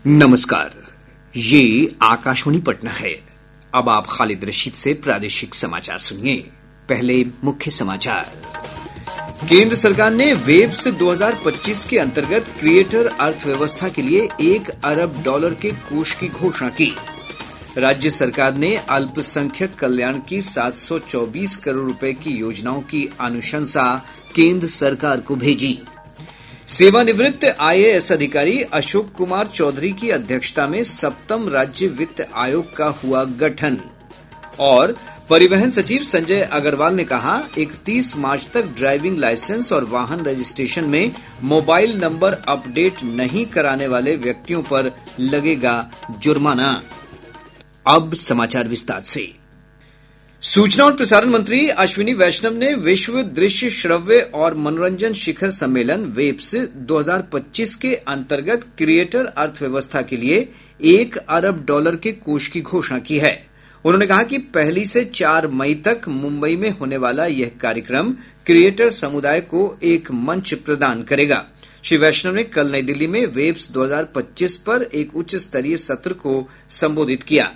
नमस्कार, ये आकाशवाणी पटना है। अब आप खालिद रशीद से प्रादेशिक समाचार सुनिए। पहले मुख्य समाचार। केंद्र सरकार ने वेब्स 2025 के अंतर्गत क्रिएटर अर्थव्यवस्था के लिए $1 अरब के कोष की घोषणा की। राज्य सरकार ने अल्पसंख्यक कल्याण की 724 करोड़ रुपए की योजनाओं की अनुशंसा केंद्र सरकार को भेजी। सेवानिवृत्त IAS अधिकारी अशोक कुमार चौधरी की अध्यक्षता में 7वें राज्य वित्त आयोग का हुआ गठन। और परिवहन सचिव संजय अग्रवाल ने कहा, 31 मार्च तक ड्राइविंग लाइसेंस और वाहन रजिस्ट्रेशन में मोबाइल नंबर अपडेट नहीं कराने वाले व्यक्तियों पर लगेगा जुर्माना। अब समाचार विस्तार से। सूचना और प्रसारण मंत्री अश्विनी वैष्णव ने विश्व दृश्य श्रव्य और मनोरंजन शिखर सम्मेलन वेब्स 2025 के अंतर्गत क्रिएटर अर्थव्यवस्था के लिए $1 अरब के कोष की घोषणा की है। उन्होंने कहा कि 1 से 4 मई तक मुंबई में होने वाला यह कार्यक्रम क्रिएटर समुदाय को एक मंच प्रदान करेगा। श्री वैष्णव ने कल नई दिल्ली में वेब्स 2025 पर एक उच्च स्तरीय सत्र को संबोधित किया।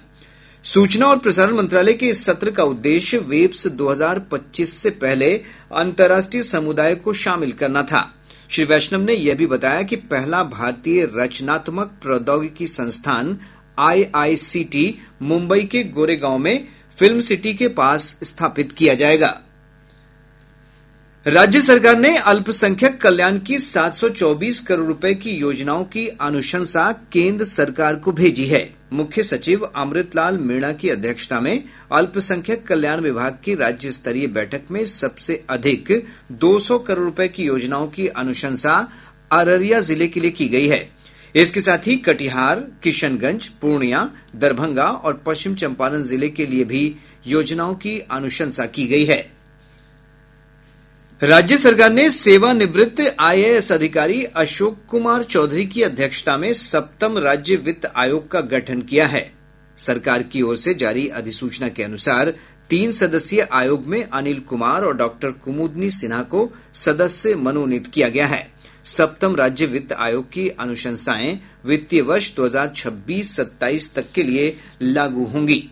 सूचना और प्रसारण मंत्रालय के इस सत्र का उद्देश्य वेब्स 2025 से पहले अंतर्राष्ट्रीय समुदाय को शामिल करना था। श्री वैष्णव ने यह भी बताया कि पहला भारतीय रचनात्मक प्रौद्योगिकी संस्थान IICT मुंबई के गोरेगांव में फिल्म सिटी के पास स्थापित किया जाएगा। राज्य सरकार ने अल्पसंख्यक कल्याण की 724 करोड़ रुपए की योजनाओं की अनुशंसा केंद्र सरकार को भेजी है। मुख्य सचिव अमृतलाल मीणा की अध्यक्षता में अल्पसंख्यक कल्याण विभाग की राज्य स्तरीय बैठक में सबसे अधिक 200 करोड़ रुपए की योजनाओं की अनुशंसा अररिया जिले के लिए की गई है। इसके साथ ही कटिहार, किशनगंज, पूर्णिया, दरभंगा और पश्चिम चंपारण जिले के लिए भी योजनाओं की अनुशंसा की गई है। राज्य सरकार ने सेवानिवृत्त IAS अधिकारी अशोक कुमार चौधरी की अध्यक्षता में 7वें राज्य वित्त आयोग का गठन किया है। सरकार की ओर से जारी अधिसूचना के अनुसार 3 सदस्यीय आयोग में अनिल कुमार और डॉक्टर कुमुदनी सिन्हा को सदस्य मनोनीत किया गया है। 7वें राज्य वित्त आयोग की अनुशंसाएं वित्तीय वर्ष 2026-27 तक के लिए लागू होंगी।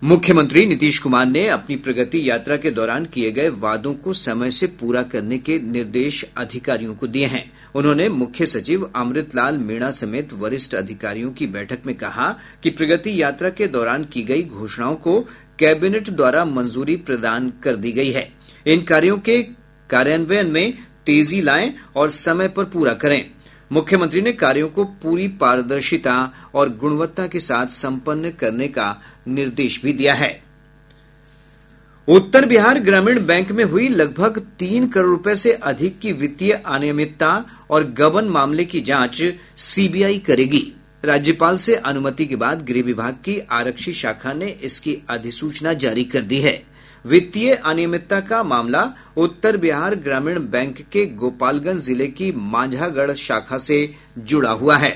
मुख्यमंत्री नीतीश कुमार ने अपनी प्रगति यात्रा के दौरान किए गए वादों को समय से पूरा करने के निर्देश अधिकारियों को दिए हैं। उन्होंने मुख्य सचिव अमृतलाल मीणा समेत वरिष्ठ अधिकारियों की बैठक में कहा कि प्रगति यात्रा के दौरान की गई घोषणाओं को कैबिनेट द्वारा मंजूरी प्रदान कर दी गई है। इन कार्यों के कार्यान्वयन में तेजी लाएं और समय पर पूरा करें। मुख्यमंत्री ने कार्यों को पूरी पारदर्शिता और गुणवत्ता के साथ संपन्न करने का निर्देश भी दिया है। उत्तर बिहार ग्रामीण बैंक में हुई लगभग 3 करोड़ रुपए से अधिक की वित्तीय अनियमितता और गबन मामले की जांच CBI करेगी। राज्यपाल से अनुमति के बाद गृह विभाग की आरक्षी शाखा ने इसकी अधिसूचना जारी कर दी है। वित्तीय अनियमितता का मामला उत्तर बिहार ग्रामीण बैंक के गोपालगंज जिले की मांझागढ़ शाखा से जुड़ा हुआ है।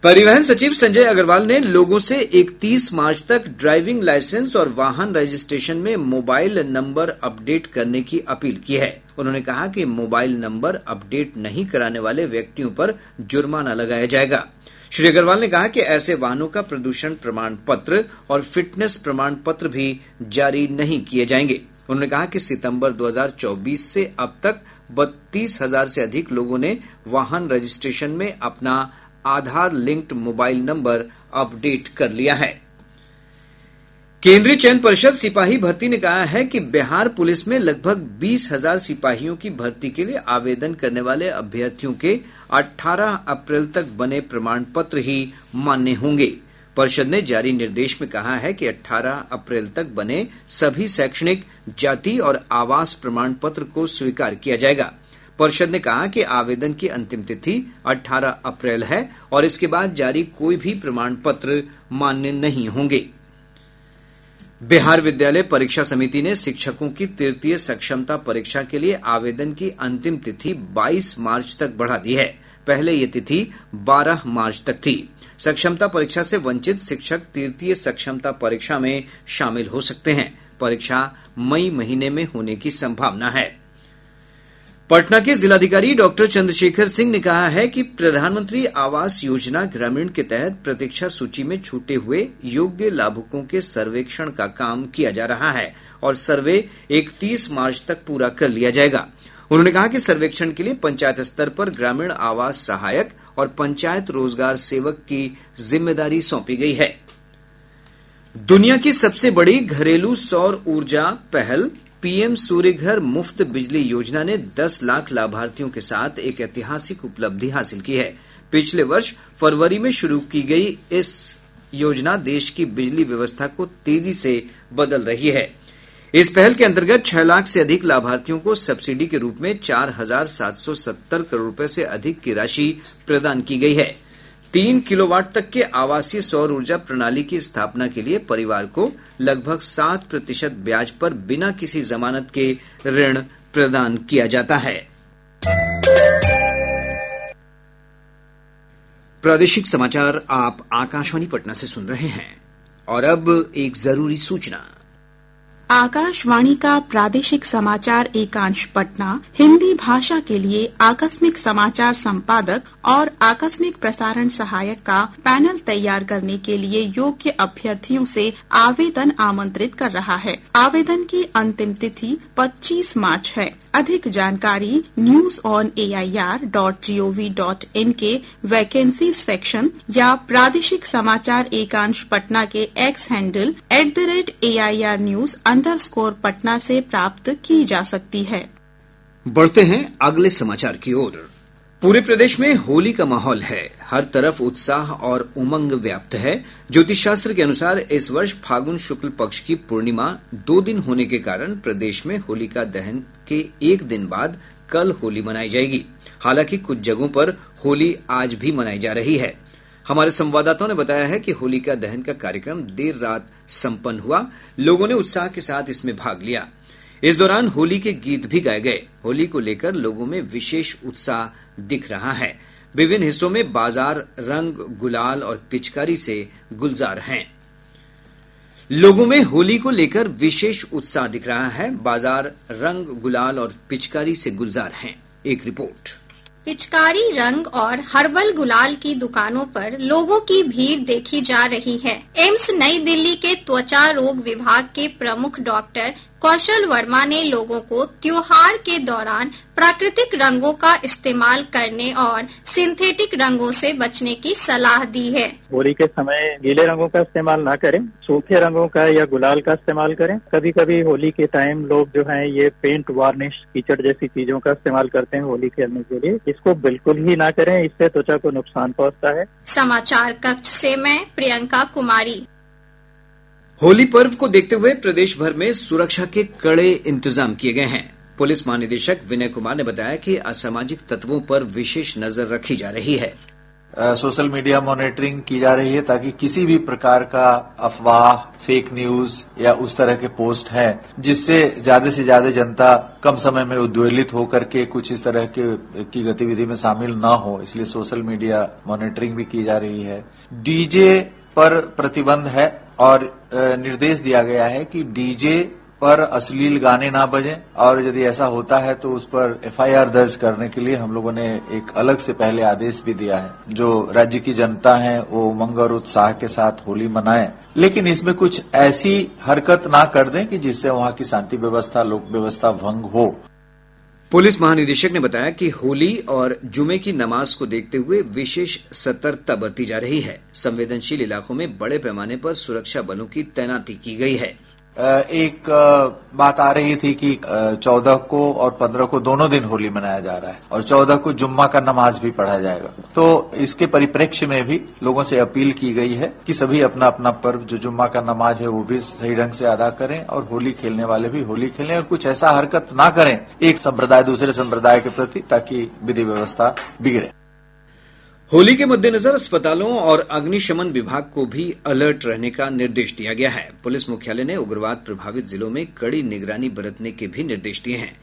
परिवहन सचिव संजय अग्रवाल ने लोगों से 31 मार्च तक ड्राइविंग लाइसेंस और वाहन रजिस्ट्रेशन में मोबाइल नंबर अपडेट करने की अपील की है। उन्होंने कहा कि मोबाइल नंबर अपडेट नहीं कराने वाले व्यक्तियों पर जुर्माना लगाया जाएगा। श्री अग्रवाल ने कहा कि ऐसे वाहनों का प्रदूषण प्रमाण पत्र और फिटनेस प्रमाण पत्र भी जारी नहीं किए जाएंगे। उन्होंने कहा कि सितंबर 2024 से अब तक 32,000 से अधिक लोगों ने वाहन रजिस्ट्रेशन में अपना आधार लिंक्ड मोबाइल नंबर अपडेट कर लिया है। केंद्रीय चयन पर्षद सिपाही भर्ती ने कहा है कि बिहार पुलिस में लगभग 20,000 सिपाहियों की भर्ती के लिए आवेदन करने वाले अभ्यर्थियों के 18 अप्रैल तक बने प्रमाण पत्र ही मान्य होंगे। पर्षद ने जारी निर्देश में कहा है कि 18 अप्रैल तक बने सभी शैक्षणिक, जाति और आवास प्रमाण पत्र को स्वीकार किया जाएगा। पर्षद ने कहा कि आवेदन की अंतिम तिथि 18 अप्रैल है और इसके बाद जारी कोई भी प्रमाण पत्र मान्य नहीं होंगे। बिहार विद्यालय परीक्षा समिति ने शिक्षकों की तृतीय सक्षमता परीक्षा के लिए आवेदन की अंतिम तिथि 22 मार्च तक बढ़ा दी है। पहले ये तिथि 12 मार्च तक थी। सक्षमता परीक्षा से वंचित शिक्षक तृतीय सक्षमता परीक्षा में शामिल हो सकते हैं। परीक्षा मई महीने में होने की संभावना है। पटना के जिलाधिकारी डॉक्टर चंद्रशेखर सिंह ने कहा है कि प्रधानमंत्री आवास योजना ग्रामीण के तहत प्रतीक्षा सूची में छूटे हुए योग्य लाभुकों के सर्वेक्षण का काम किया जा रहा है और सर्वे 31 मार्च तक पूरा कर लिया जाएगा। उन्होंने कहा कि सर्वेक्षण के लिए पंचायत स्तर पर ग्रामीण आवास सहायक और पंचायत रोजगार सेवक की जिम्मेदारी सौंपी गई है। दुनिया की सबसे बड़ी घरेलू सौर ऊर्जा पहल पीएम सूर्यघर मुफ्त बिजली योजना ने 10 लाख लाभार्थियों के साथ एक ऐतिहासिक उपलब्धि हासिल की है। पिछले वर्ष फरवरी में शुरू की गई इस योजना देश की बिजली व्यवस्था को तेजी से बदल रही है। इस पहल के अंतर्गत 6 लाख से अधिक लाभार्थियों को सब्सिडी के रूप में 4,770 करोड़ रुपए से अधिक की राशि प्रदान की गई है। 3 किलोवाट तक के आवासीय सौर ऊर्जा प्रणाली की स्थापना के लिए परिवार को लगभग 7% ब्याज पर बिना किसी जमानत के ऋण प्रदान किया जाता है। प्रादेशिक समाचार आप आकाशवाणी पटना से सुन रहे हैं और अब एक जरूरी सूचना। आकाशवाणी का प्रादेशिक समाचार एकांश पटना हिंदी भाषा के लिए आकस्मिक समाचार संपादक और आकस्मिक प्रसारण सहायक का पैनल तैयार करने के लिए योग्य अभ्यर्थियों से आवेदन आमंत्रित कर रहा है। आवेदन की अंतिम तिथि 25 मार्च है। अधिक जानकारी newsonair.gov.in के वैकेंसी सेक्शन या प्रादेशिक समाचार एकांश पटना के एक्स हैंडल @AIR News_पटना से प्राप्त की जा सकती है। बढ़ते हैं अगले समाचार की ओर। पूरे प्रदेश में होली का माहौल है। हर तरफ उत्साह और उमंग व्याप्त है। ज्योतिष शास्त्र के अनुसार इस वर्ष फागुन शुक्ल पक्ष की पूर्णिमा 2 दिन होने के कारण प्रदेश में होलिका दहन के 1 दिन बाद कल होली मनाई जाएगी। हालांकि कुछ जगहों पर होली आज भी मनाई जा रही है। हमारे संवाददाताओं ने बताया है कि होलिका दहन का कार्यक्रम देर रात संपन्न हुआ। लोगों ने उत्साह के साथ इसमें भाग लिया। इस दौरान होली के गीत भी गाए गए। होली को लेकर लोगों में विशेष उत्साह दिख रहा है। विभिन्न हिस्सों में बाजार रंग, गुलाल और पिचकारी से गुलजार हैं। लोगों में होली को लेकर विशेष उत्साह दिख रहा है। बाजार रंग, गुलाल और पिचकारी से गुलजार हैं। एक रिपोर्ट। पिचकारी, रंग और हर्बल गुलाल की दुकानों पर लोगों की भीड़ देखी जा रही है। एम्स नई दिल्ली के त्वचा रोग विभाग के प्रमुख डॉक्टर कौशल वर्मा ने लोगों को त्योहार के दौरान प्राकृतिक रंगों का इस्तेमाल करने और सिंथेटिक रंगों से बचने की सलाह दी है। होली के समय गीले रंगों का इस्तेमाल ना करें, सूखे रंगों का या गुलाल का इस्तेमाल करें। कभी कभी होली के टाइम लोग जो हैं ये पेंट, वार्निश, कीचड़ जैसी चीजों का इस्तेमाल करते हैं होली खेलने के लिए। इसको बिल्कुल ही ना करें, इससे त्वचा को नुकसान पहुंचता है। समाचार कक्ष से मैं प्रियंका कुमारी। होली पर्व को देखते हुए प्रदेश भर में सुरक्षा के कड़े इंतजाम किए गए हैं। पुलिस महानिदेशक विनय कुमार ने बताया कि असामाजिक तत्वों पर विशेष नजर रखी जा रही है। सोशल मीडिया मॉनिटरिंग की जा रही है ताकि किसी भी प्रकार का अफवाह, फेक न्यूज या उस तरह के पोस्ट है जिससे ज्यादा से ज्यादा जनता कम समय में उद्वेलित होकर के कुछ इस तरह की गतिविधि में शामिल न हो, इसलिए सोशल मीडिया मॉनिटरिंग भी की जा रही है। डीजे पर प्रतिबंध है और निर्देश दिया गया है कि डीजे पर अश्लील गाने ना बजें और यदि ऐसा होता है तो उस पर FIR दर्ज करने के लिए हम लोगों ने एक अलग से पहले आदेश भी दिया है। जो राज्य की जनता है वो उमंग और उत्साह के साथ होली मनाएं, लेकिन इसमें कुछ ऐसी हरकत ना कर दें कि जिससे वहां की शांति व्यवस्था, लोक व्यवस्था भंग हो। पुलिस महानिदेशक ने बताया कि होली और जुमे की नमाज को देखते हुए विशेष सतर्कता बरती जा रही है। संवेदनशील इलाकों में बड़े पैमाने पर सुरक्षा बलों की तैनाती की गई है। एक बात आ रही थी कि 14 को और 15 को दोनों दिन होली मनाया जा रहा है और 14 को जुम्मा का नमाज भी पढ़ा जाएगा। तो इसके परिप्रेक्ष्य में भी लोगों से अपील की गई है कि सभी अपना अपना पर्व जो जुम्मा का नमाज है वो भी सही ढंग से अदा करें और होली खेलने वाले भी होली खेलें और कुछ ऐसा हरकत ना करें एक संप्रदाय दूसरे संप्रदाय के प्रति, ताकि विधि व्यवस्था बिगड़े। होली के मद्देनजर अस्पतालों और अग्निशमन विभाग को भी अलर्ट रहने का निर्देश दिया गया है। पुलिस मुख्यालय ने उग्रवाद प्रभावित जिलों में कड़ी निगरानी बरतने के भी निर्देश दिए हैं।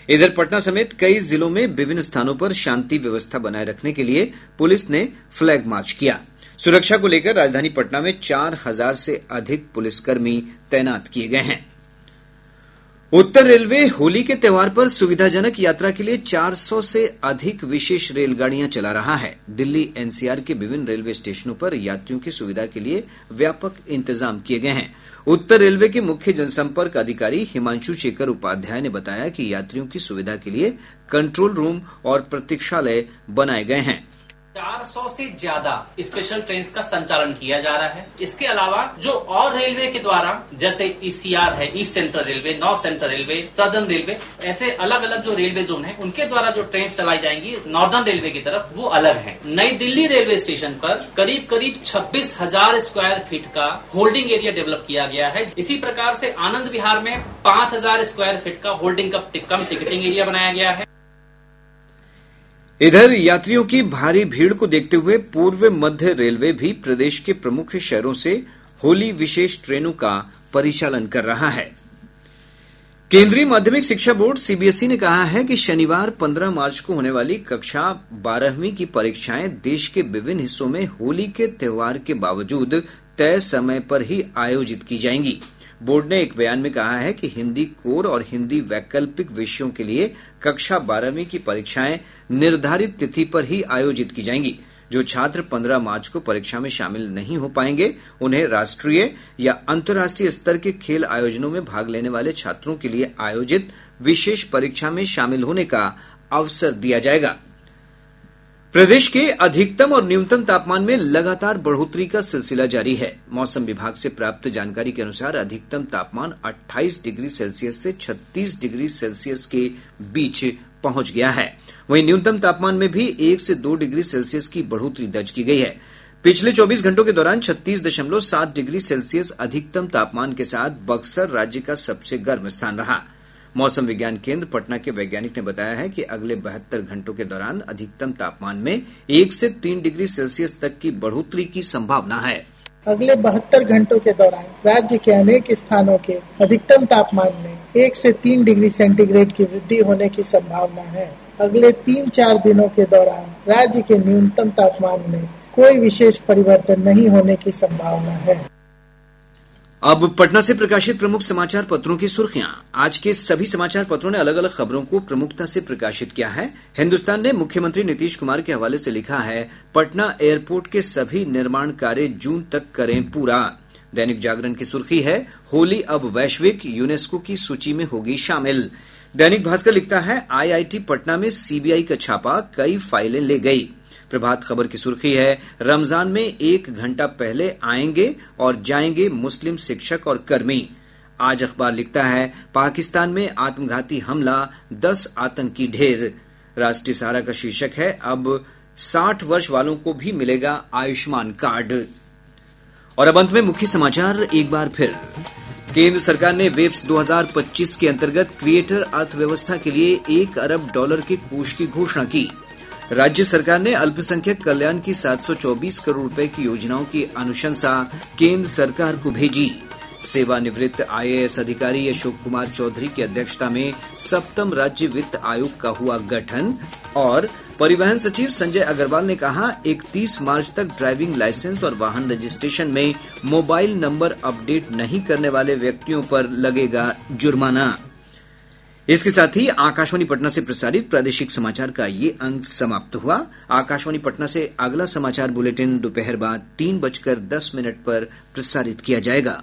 इधर पटना समेत कई जिलों में विभिन्न स्थानों पर शांति व्यवस्था बनाए रखने के लिए पुलिस ने फ्लैग मार्च किया। सुरक्षा को लेकर राजधानी पटना में 4000 से अधिक पुलिसकर्मी तैनात किए गए हैं। उत्तर रेलवे होली के त्योहार पर सुविधाजनक यात्रा के लिए 400 से अधिक विशेष रेलगाड़ियां चला रहा है। दिल्ली एनसीआर के विभिन्न रेलवे स्टेशनों पर यात्रियों की सुविधा के लिए व्यापक इंतजाम किए गए हैं। उत्तर रेलवे के मुख्य जनसंपर्क अधिकारी हिमांशु शेखर उपाध्याय ने बताया कि यात्रियों की सुविधा के लिए कंट्रोल रूम और प्रतीक्षालय बनाए गए हैं। 400 से ज्यादा स्पेशल ट्रेन का संचालन किया जा रहा है। इसके अलावा जो और रेलवे के द्वारा जैसे ईसीआर है, east central railway, north central railway, southern railway, ऐसे अलग अलग जो रेलवे जोन है उनके द्वारा जो ट्रेन चलाई जाएंगी नॉर्दर्न रेलवे की तरफ वो अलग है। नई दिल्ली रेलवे स्टेशन पर करीब 26,000 स्क्वायर फीट का होल्डिंग एरिया डेवलप किया गया है। इसी प्रकार से आनंद विहार में 5,000 स्क्वायर फीट का होल्डिंग कम टिकटिंग एरिया बनाया गया है। इधर यात्रियों की भारी भीड़ को देखते हुए पूर्व मध्य रेलवे भी प्रदेश के प्रमुख शहरों से होली विशेष ट्रेनों का परिचालन कर रहा है। केंद्रीय माध्यमिक शिक्षा बोर्ड सीबीएसई ने कहा है कि शनिवार 15 मार्च को होने वाली कक्षा 12वीं की परीक्षाएं देश के विभिन्न हिस्सों में होली के त्योहार के बावजूद तय समय पर ही आयोजित की जाएंगी। बोर्ड ने एक बयान में कहा है कि हिंदी कोर और हिंदी वैकल्पिक विषयों के लिए कक्षा 12वीं की परीक्षाएं निर्धारित तिथि पर ही आयोजित की जाएंगी। जो छात्र 15 मार्च को परीक्षा में शामिल नहीं हो पाएंगे उन्हें राष्ट्रीय या अंतर्राष्ट्रीय स्तर के खेल आयोजनों में भाग लेने वाले छात्रों के लिए आयोजित विशेष परीक्षा में शामिल होने का अवसर दिया जाएगा। प्रदेश के अधिकतम और न्यूनतम तापमान में लगातार बढ़ोतरी का सिलसिला जारी है। मौसम विभाग से प्राप्त जानकारी के अनुसार अधिकतम तापमान 28 डिग्री सेल्सियस से 36 डिग्री सेल्सियस के बीच पहुंच गया है। वहीं न्यूनतम तापमान में भी 1 से 2 डिग्री सेल्सियस की बढ़ोतरी दर्ज की गई है। पिछले 24 घंटों के दौरान 36.7 डिग्री सेल्सियस अधिकतम तापमान के साथ बक्सर राज्य का सबसे गर्म स्थान रहा। मौसम विज्ञान केंद्र पटना के वैज्ञानिक ने बताया है कि अगले 72 घंटों के दौरान अधिकतम तापमान में 1 से 3 डिग्री सेल्सियस तक की बढ़ोतरी की संभावना है। अगले 72 घंटों के दौरान राज्य के अनेक स्थानों के अधिकतम तापमान में 1 से 3 डिग्री सेंटीग्रेड की वृद्धि होने की संभावना है। अगले 3-4 दिनों के दौरान राज्य के न्यूनतम तापमान में कोई विशेष परिवर्तन नहीं होने की संभावना है। अब पटना से प्रकाशित प्रमुख समाचार पत्रों की सुर्खियां। आज के सभी समाचार पत्रों ने अलग अलग खबरों को प्रमुखता से प्रकाशित किया है। हिन्दुस्तान ने मुख्यमंत्री नीतीश कुमार के हवाले से लिखा है, पटना एयरपोर्ट के सभी निर्माण कार्य जून तक करें पूरा। दैनिक जागरण की सुर्खी है, होली अब वैश्विक यूनेस्को की सूची में होगी शामिल। दैनिक भास्कर लिखता है, आईआईटी पटना में सीबीआई का छापा, कई फाइलें ले गई। प्रभात खबर की सुर्खी है, रमजान में 1 घंटा पहले आएंगे और जाएंगे मुस्लिम शिक्षक और कर्मी। आज अखबार लिखता है, पाकिस्तान में आत्मघाती हमला, 10 आतंकी ढेर। राष्ट्रीय सहारा का शीर्षक है, अब 60 वर्ष वालों को भी मिलेगा आयुष्मान कार्ड। और अब अंत में मुख्य समाचार एक बार फिर। केंद्र सरकार ने वेब्स 2025 के अंतर्गत क्रिएटर अर्थव्यवस्था के लिए $1 अरब के कोष की घोषणा की। राज्य सरकार ने अल्पसंख्यक कल्याण की 724 करोड़ रुपए की योजनाओं की अनुशंसा केंद्र सरकार को भेजी। सेवानिवृत्त IAS अधिकारी अशोक कुमार चौधरी की अध्यक्षता में 7th राज्य वित्त आयोग का हुआ गठन। और परिवहन सचिव संजय अग्रवाल ने कहा, 31 मार्च तक ड्राइविंग लाइसेंस और वाहन रजिस्ट्रेशन में मोबाइल नंबर अपडेट नहीं करने वाले व्यक्तियों पर लगेगा जुर्माना। इसके साथ ही आकाशवाणी पटना से प्रसारित प्रादेशिक समाचार का ये अंक समाप्त हुआ। आकाशवाणी पटना से अगला समाचार बुलेटिन दोपहर बाद 3:10 पर प्रसारित किया जाएगा।